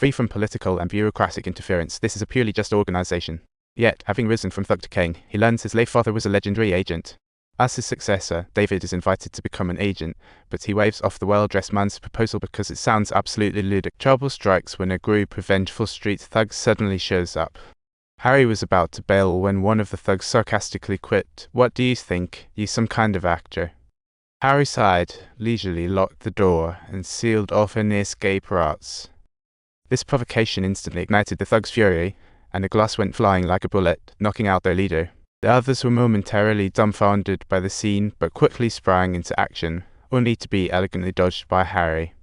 Free from political and bureaucratic interference, this is a purely just organization. Yet, having risen from thug to king, he learns his late father was a legendary agent. As his successor, David is invited to become an agent, but he waves off the well-dressed man's proposal because it sounds absolutely ludicrous. Trouble strikes when a group of vengeful street thugs suddenly shows up. Harry was about to bail when one of the thugs sarcastically quipped, "What do you think? You some kind of actor?" Harry sighed, leisurely locked the door, and sealed off any escape routes. This provocation instantly ignited the thugs' fury, and a glass went flying like a bullet, knocking out their leader. The others were momentarily dumbfounded by the scene, but quickly sprang into action, only to be elegantly dodged by Harry.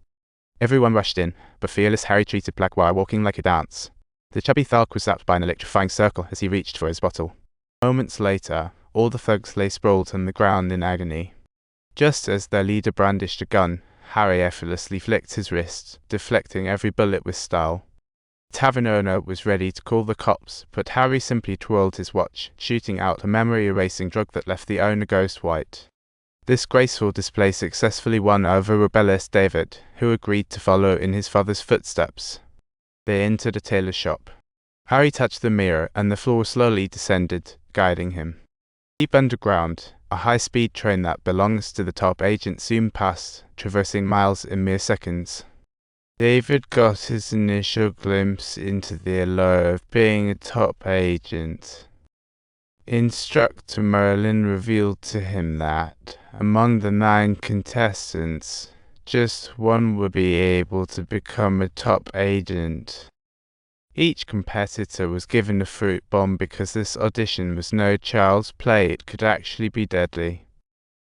Everyone rushed in, but fearless Harry treated Blackwire walking like a dance. The chubby thug was zapped by an electrifying circle as he reached for his bottle. Moments later, all the thugs lay sprawled on the ground in agony. Just as their leader brandished a gun, Harry effortlessly flicked his wrist, deflecting every bullet with style. The tavern owner was ready to call the cops, but Harry simply twirled his watch, shooting out a memory-erasing drug that left the owner ghost white. This graceful display successfully won over rebellious David, who agreed to follow in his father's footsteps. They entered a tailor's shop. Harry touched the mirror, and the floor slowly descended, guiding him. Deep underground, a high-speed train that belongs to the top agent zoomed past, traversing miles in mere seconds. David got his initial glimpse into the allure of being a top agent. Instructor Merlin revealed to him that, among the 9 contestants, just one would be able to become a top agent. Each competitor was given a fruit bomb because this audition was no child's play, it could actually be deadly.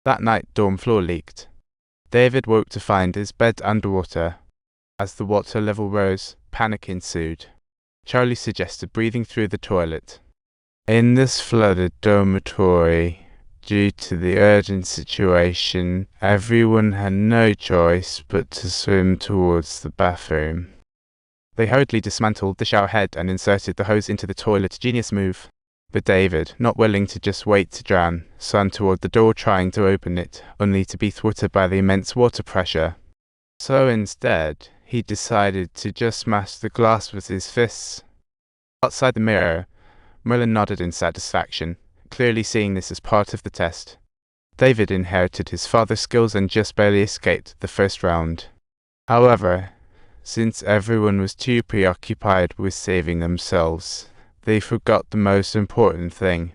That night, dorm floor leaked. David woke to find his bed underwater. As the water level rose, panic ensued. Charlie suggested breathing through the toilet. In this flooded dormitory, due to the urgent situation, everyone had no choice but to swim towards the bathroom. They hurriedly dismantled the shower head and inserted the hose into the toilet. Genius move. But David, not willing to just wait to drown, swam toward the door trying to open it, only to be thwarted by the immense water pressure. So instead, he decided to just smash the glass with his fists. Outside the mirror, Merlin nodded in satisfaction, clearly seeing this as part of the test. David inherited his father's skills and just barely escaped the first round. However, since everyone was too preoccupied with saving themselves, they forgot the most important thing,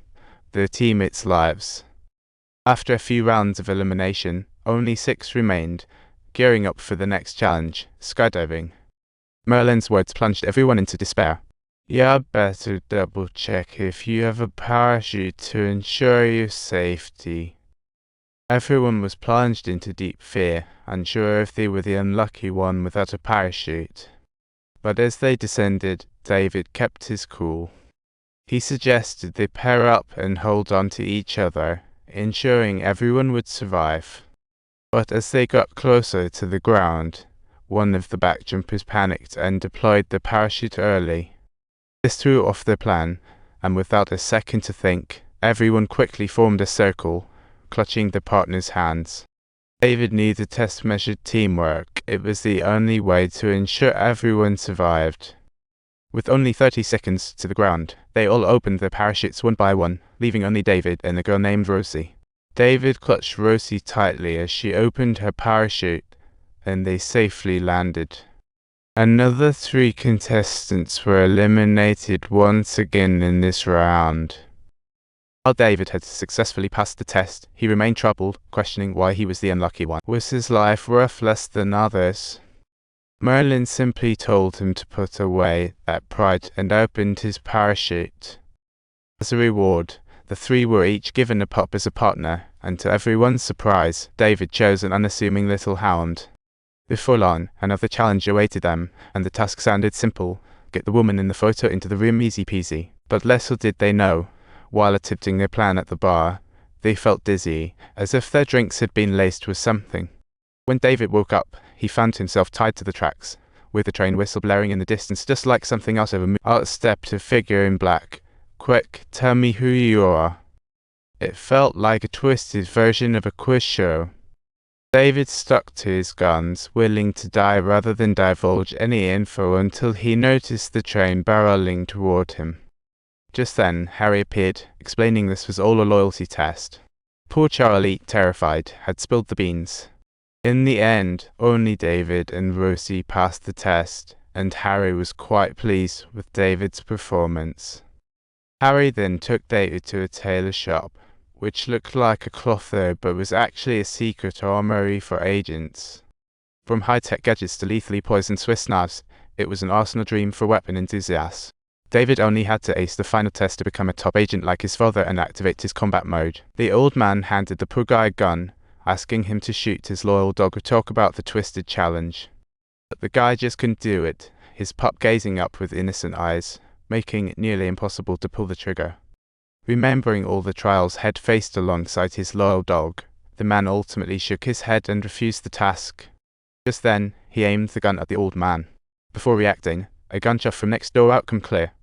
their teammates' lives. After a few rounds of elimination, only 6 remained, gearing up for the next challenge, skydiving. Merlin's words plunged everyone into despair. "You better double-check if you have a parachute to ensure your safety." Everyone was plunged into deep fear, unsure if they were the unlucky one without a parachute. But as they descended, David kept his cool. He suggested they pair up and hold on to each other, ensuring everyone would survive. But as they got closer to the ground, one of the backjumpers panicked and deployed the parachute early. This threw off their plan, and without a second to think, everyone quickly formed a circle, clutching their partner's hands. David knew the test measured teamwork. It was the only way to ensure everyone survived. With only 30 seconds to the ground, they all opened their parachutes one by one, leaving only David and a girl named Rosie. David clutched Rosie tightly as she opened her parachute, and they safely landed. Another 3 contestants were eliminated once again in this round. While David had successfully passed the test, he remained troubled, questioning why he was the unlucky one. Was his life worth less than others? Merlin simply told him to put away that pride and opened his parachute. As a reward, the 3 were each given a pup as a partner, and to everyone's surprise, David chose an unassuming little hound. Before long, another challenge awaited them, and the task sounded simple: get the woman in the photo into the room, easy peasy. But little did they know, while attempting their plan at the bar, they felt dizzy, as if their drinks had been laced with something. When David woke up, he found himself tied to the tracks, with the train whistle blaring in the distance just like something else over. Out stepped a figure in black. "Quick, tell me who you are." It felt like a twisted version of a quiz show. David stuck to his guns, willing to die rather than divulge any info until he noticed the train barreling toward him. Just then, Harry appeared, explaining this was all a loyalty test. Poor Charlie, terrified, had spilled the beans. In the end, only David and Rosie passed the test, and Harry was quite pleased with David's performance. Harry then took David to a tailor shop, which looked like a clotho but was actually a secret armory for agents. From high-tech gadgets to lethally poisoned Swiss knives, it was an arsenal dream for weapon enthusiasts. David only had to ace the final test to become a top agent like his father and activate his combat mode. The old man handed the poor guy a gun, asking him to shoot his loyal dog or talk about the twisted challenge. But the guy just couldn't do it, his pup gazing up with innocent eyes, making it nearly impossible to pull the trigger. Remembering all the trials Head faced alongside his loyal dog, the man ultimately shook his head and refused the task. Just then, he aimed the gun at the old man. Before reacting, a gunshot from next door outcome clear.